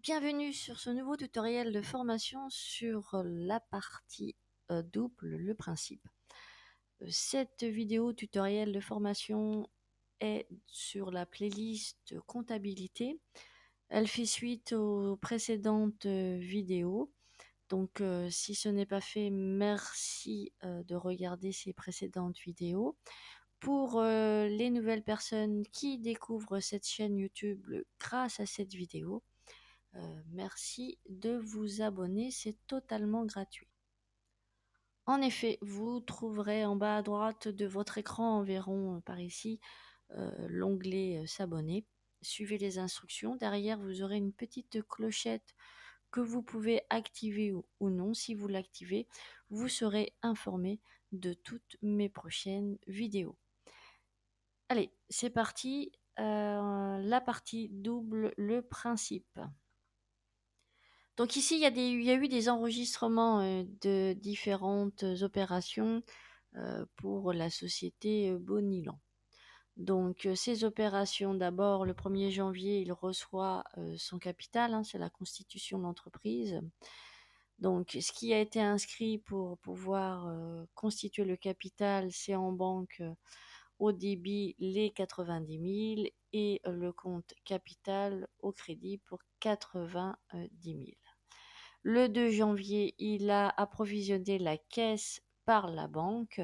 Bienvenue sur ce nouveau tutoriel de formation sur la partie double, le principe. Cette vidéo tutoriel de formation est sur la playlist comptabilité. Elle fait suite aux précédentes vidéos. Donc si ce n'est pas fait, merci de regarder ces précédentes vidéos. Pour les nouvelles personnes qui découvrent cette chaîne YouTube grâce à cette vidéo, merci de vous abonner, c'est totalement gratuit. En effet, vous trouverez en bas à droite de votre écran environ par ici l'onglet s'abonner. Suivez les instructions. Derrière, vous aurez une petite clochette que vous pouvez activer ou non. Si vous l'activez, vous serez informé de toutes mes prochaines vidéos. Allez, c'est parti. La partie double, le principe. Donc ici, il y a eu des enregistrements de différentes opérations pour la société Bonilan. Donc ces opérations, d'abord le 1er janvier, il reçoit son capital, hein, c'est la constitution de l'entreprise. Donc ce qui a été inscrit pour pouvoir constituer le capital, c'est en banque au débit les 90 000 et le compte capital au crédit pour 90 000. Le 2 janvier, il a approvisionné la caisse par la banque.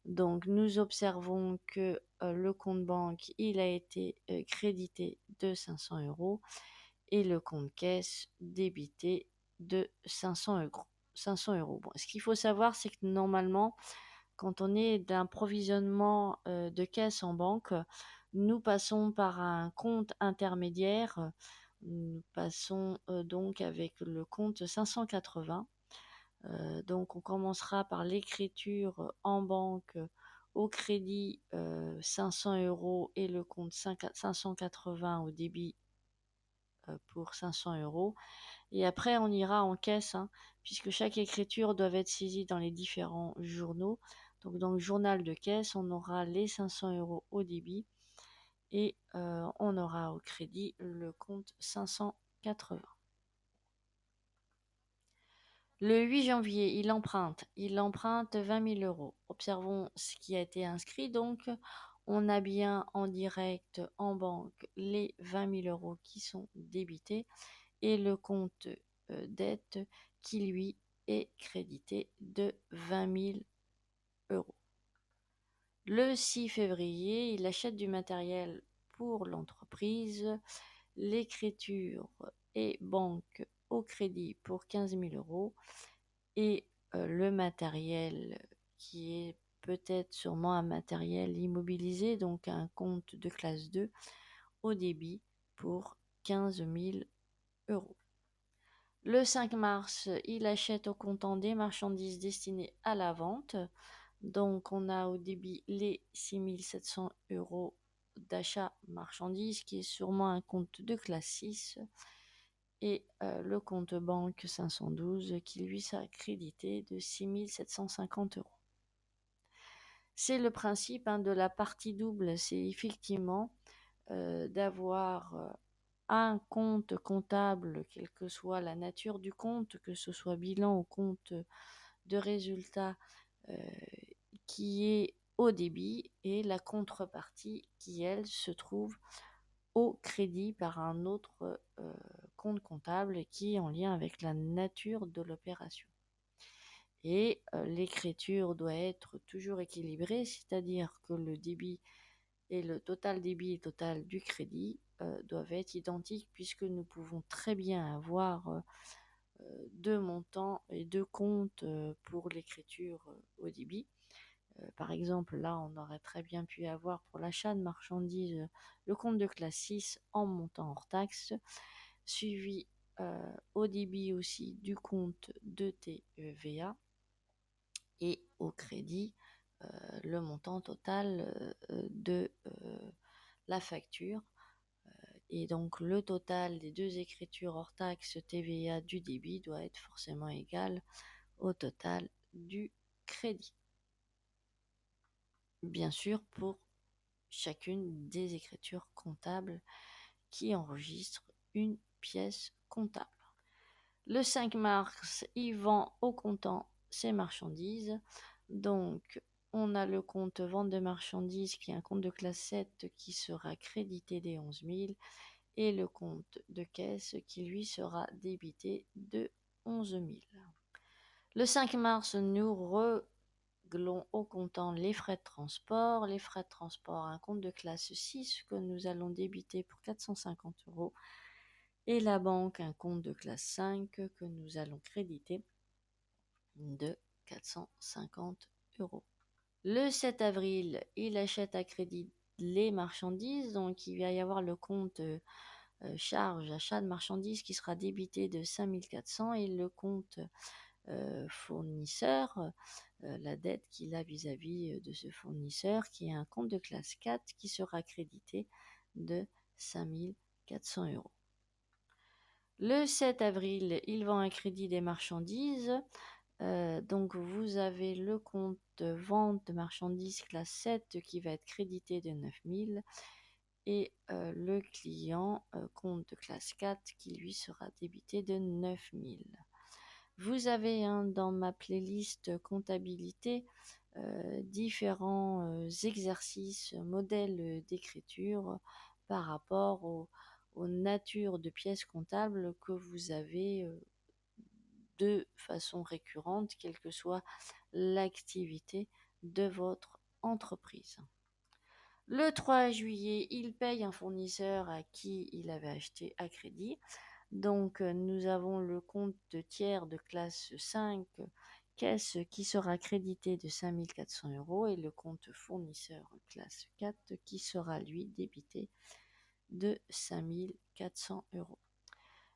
Donc, nous observons que le compte banque, il a été crédité de 500 € et le compte caisse débité de 500 €. 500 €. Bon, ce qu'il faut savoir, c'est que normalement, quand on est d'un provisionnement de caisse en banque, nous passons par un compte intermédiaire. Nous passons donc avec le compte 580. Donc on commencera par l'écriture en banque au crédit 500 € et le compte 580 au débit pour 500 €. Et après on ira en caisse, hein, puisque chaque écriture doit être saisie dans les différents journaux. Donc dans le journal de caisse, on aura les 500 € au débit et on aura au crédit le compte 580. Le 8 janvier, il emprunte 20 000 €. Observons ce qui a été inscrit. Donc, on a bien en direct en banque les 20 000 € qui sont débités et le compte dette qui, lui, est crédité de 20 000 €. Le 6 février, il achète du matériel pour l'entreprise. L'écriture est banque au crédit pour 15 000 € et le matériel qui est peut-être sûrement un matériel immobilisé, donc un compte de classe 2 au débit pour 15 000 €. Le 5 mars, il achète au comptant des marchandises destinées à la vente. Donc on a au débit les 6 700 € d'achat marchandises, qui est sûrement un compte de classe 6, et le compte banque 512 qui lui sera crédité de 6 750 €. C'est le principe, hein, de la partie double, c'est effectivement d'avoir un compte comptable, quelle que soit la nature du compte, que ce soit bilan ou compte de résultat, qui est au débit, et la contrepartie qui, elle, se trouve au crédit par un autre compte comptable qui est en lien avec la nature de l'opération. Et l'écriture doit être toujours équilibrée, c'est-à-dire que le débit et le total débit et total du crédit doivent être identiques, puisque nous pouvons très bien avoir deux montants et deux comptes pour l'écriture au débit. Par exemple, là, on aurait très bien pu avoir pour l'achat de marchandises le compte de classe 6 en montant hors taxe, suivi au débit aussi du compte de TVA et au crédit le montant total de la facture. Et donc le total des deux écritures hors taxe TVA du débit doit être forcément égal au total du crédit. Bien sûr, pour chacune des écritures comptables qui enregistrent une pièce comptable. comptable. Le 5 mars, il vend au comptant ses marchandises. Donc, on a le compte vente de marchandises qui est un compte de classe 7 qui sera crédité des 11 000 et le compte de caisse qui lui sera débité de 11 000. Le 5 mars, nous réglons au comptant les frais de transport. Les frais de transport, un compte de classe 6 que nous allons débiter pour 450 euros et la banque, un compte de classe 5 que nous allons créditer de 450 euros. Le 7 avril, il achète à crédit les marchandises, donc il va y avoir le compte charge achat de marchandises qui sera débité de 5400 et le compte fournisseur, la dette qu'il a vis-à-vis de ce fournisseur qui est un compte de classe 4 qui sera crédité de 5400 euros. Le 7 avril, il vend un crédit des marchandises. Donc vous avez le compte de vente de marchandises classe 7 qui va être crédité de 9000 et le client compte de classe 4 qui lui sera débité de 9000. Vous avez dans ma playlist comptabilité différents exercices, modèles d'écriture par rapport aux natures de pièces comptables que vous avez de façon récurrente, quelle que soit l'activité de votre entreprise. Le 3 juillet, il paye un fournisseur à qui il avait acheté à crédit. Donc, nous avons le compte de tiers de classe 5 caisse qui sera crédité de 5400 euros et le compte fournisseur classe 4 qui sera lui débité de 5400 euros.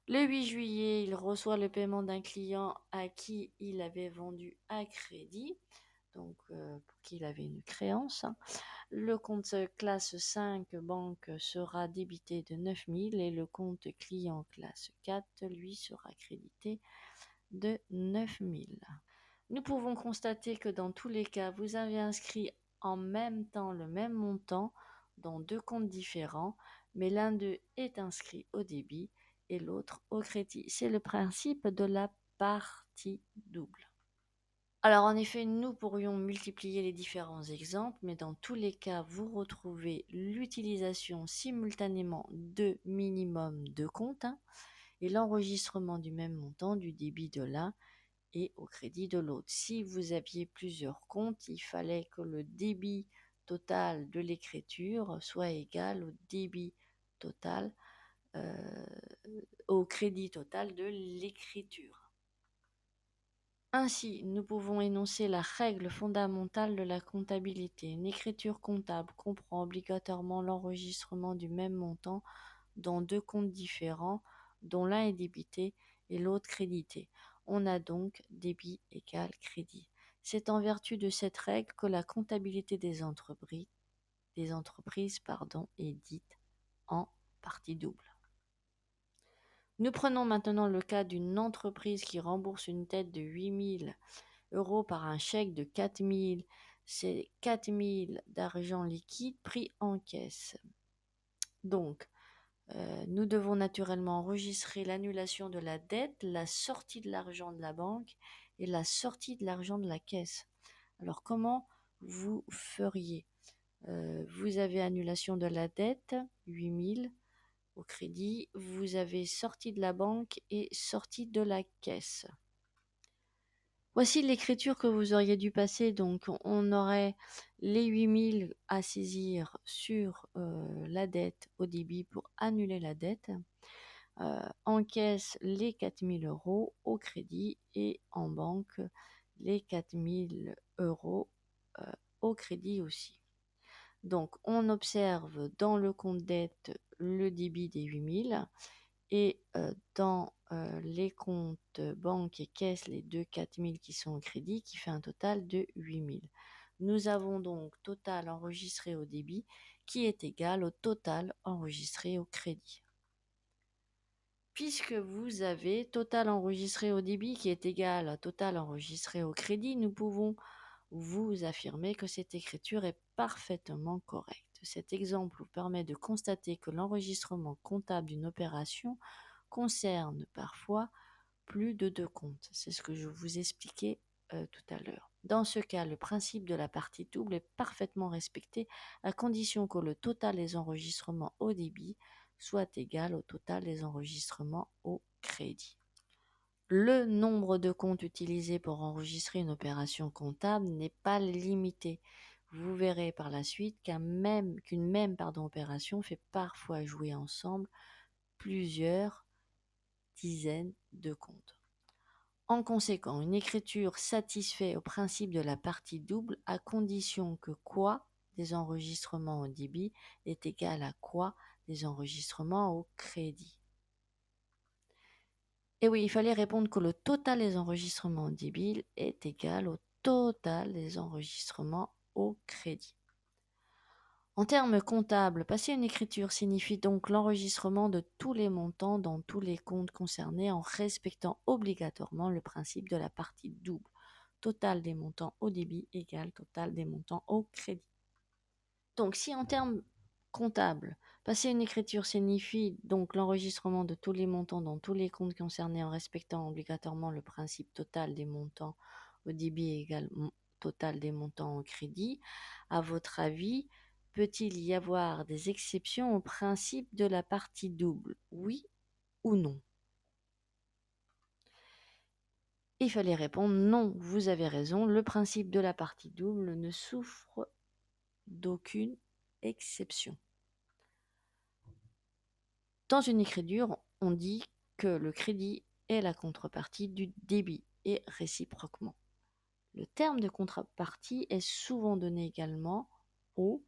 Le 8 juillet, il reçoit le paiement d'un client à qui il avait vendu à crédit, donc pour qui il avait une créance. Le compte classe 5 banque sera débité de 9000 et le compte client classe 4 lui sera crédité de 9000. Nous pouvons constater que dans tous les cas, vous avez inscrit en même temps le même montant dans deux comptes différents, mais l'un d'eux est inscrit au débit et l'autre au crédit. C'est le principe de la partie double. Alors en effet, nous pourrions multiplier les différents exemples, mais dans tous les cas, vous retrouvez l'utilisation simultanément de minimum de comptes et l'enregistrement du même montant du débit de l'un et au crédit de l'autre. Si vous aviez plusieurs comptes, il fallait que le débit total de l'écriture soit égal au débit total, au crédit total de l'écriture. Ainsi, nous pouvons énoncer la règle fondamentale de la comptabilité. Une écriture comptable comprend obligatoirement l'enregistrement du même montant dans deux comptes différents, dont l'un est débité et l'autre crédité. On a donc débit égale crédit. C'est en vertu de cette règle que la comptabilité des entreprises est dite en partie double. Nous prenons maintenant le cas d'une entreprise qui rembourse une dette de 8000 euros par un chèque de 4000. C'est 4000 d'argent liquide pris en caisse. Donc, nous devons naturellement enregistrer l'annulation de la dette, la sortie de l'argent de la banque et la sortie de l'argent de la caisse. Alors, comment vous feriez vous avez annulation de la dette, 8000 au crédit, vous avez sortie de la banque et sortie de la caisse. Voici l'écriture que vous auriez dû passer. Donc, on aurait les 8000 à saisir sur la dette au débit pour annuler la dette. En caisse, les 4000 euros au crédit et en banque, les 4000 euros au crédit aussi. Donc, on observe dans le compte dette le débit des 8000 et dans les comptes banque et caisse, les deux 4000 qui sont au crédit, qui fait un total de 8000. Nous avons donc total enregistré au débit qui est égal au total enregistré au crédit. Puisque vous avez total enregistré au débit qui est égal à total enregistré au crédit, nous pouvons vous affirmer que cette écriture est parfaitement correcte. Cet exemple vous permet de constater que l'enregistrement comptable d'une opération concerne parfois plus de 2 comptes. C'est ce que je vous expliquais tout à l'heure. Dans ce cas, le principe de la partie double est parfaitement respecté à condition que le total des enregistrements au débit soit égal au total des enregistrements au crédit. Le nombre de comptes utilisés pour enregistrer une opération comptable n'est pas limité. Vous verrez par la suite qu'une même opération fait parfois jouer ensemble plusieurs dizaines de comptes. En conséquent, une écriture satisfait au principe de la partie double à condition que quoi des enregistrements au débit est égal à quoi des enregistrements au crédit. Et oui, il fallait répondre que le total des enregistrements au débit est égal au total des enregistrements au crédit. En termes comptables, passer une écriture signifie donc l'enregistrement de tous les montants dans tous les comptes concernés en respectant obligatoirement le principe de la partie double. Total des montants au débit égale total des montants au crédit. Donc si en termes comptables, passer une écriture signifie donc l'enregistrement de tous les montants dans tous les comptes concernés en respectant obligatoirement le principe total des montants au débit égale total des montants au crédit, à votre avis, peut-il y avoir des exceptions au principe de la partie double? Oui ou non? Il fallait répondre non, vous avez raison, le principe de la partie double ne souffre d'aucune exception. Dans une écriture, on dit que le crédit est la contrepartie du débit et réciproquement. Le terme de contrepartie est souvent donné également au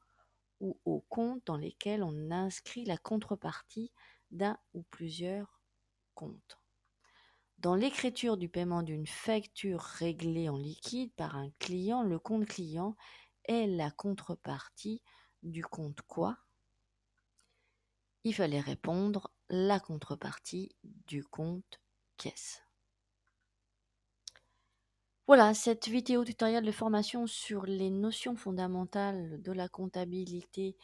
ou aux comptes dans lesquels on inscrit la contrepartie d'un ou plusieurs comptes. Dans l'écriture du paiement d'une facture réglée en liquide par un client, le compte client est la contrepartie du compte quoi? Il fallait répondre la contrepartie du compte caisse. Voilà, cette vidéo tutoriel de formation sur les notions fondamentales de la comptabilité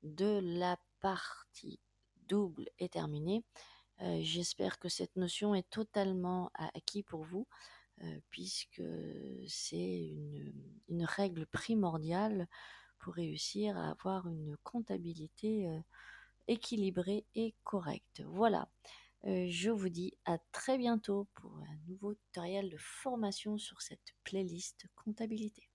de la partie double est terminée. J'espère que cette notion est totalement acquise pour vous, puisque c'est une règle primordiale pour réussir à avoir une comptabilité équilibrée et correcte. Voilà, je vous dis à très bientôt pour un nouveau tutoriel de formation sur cette playlist comptabilité.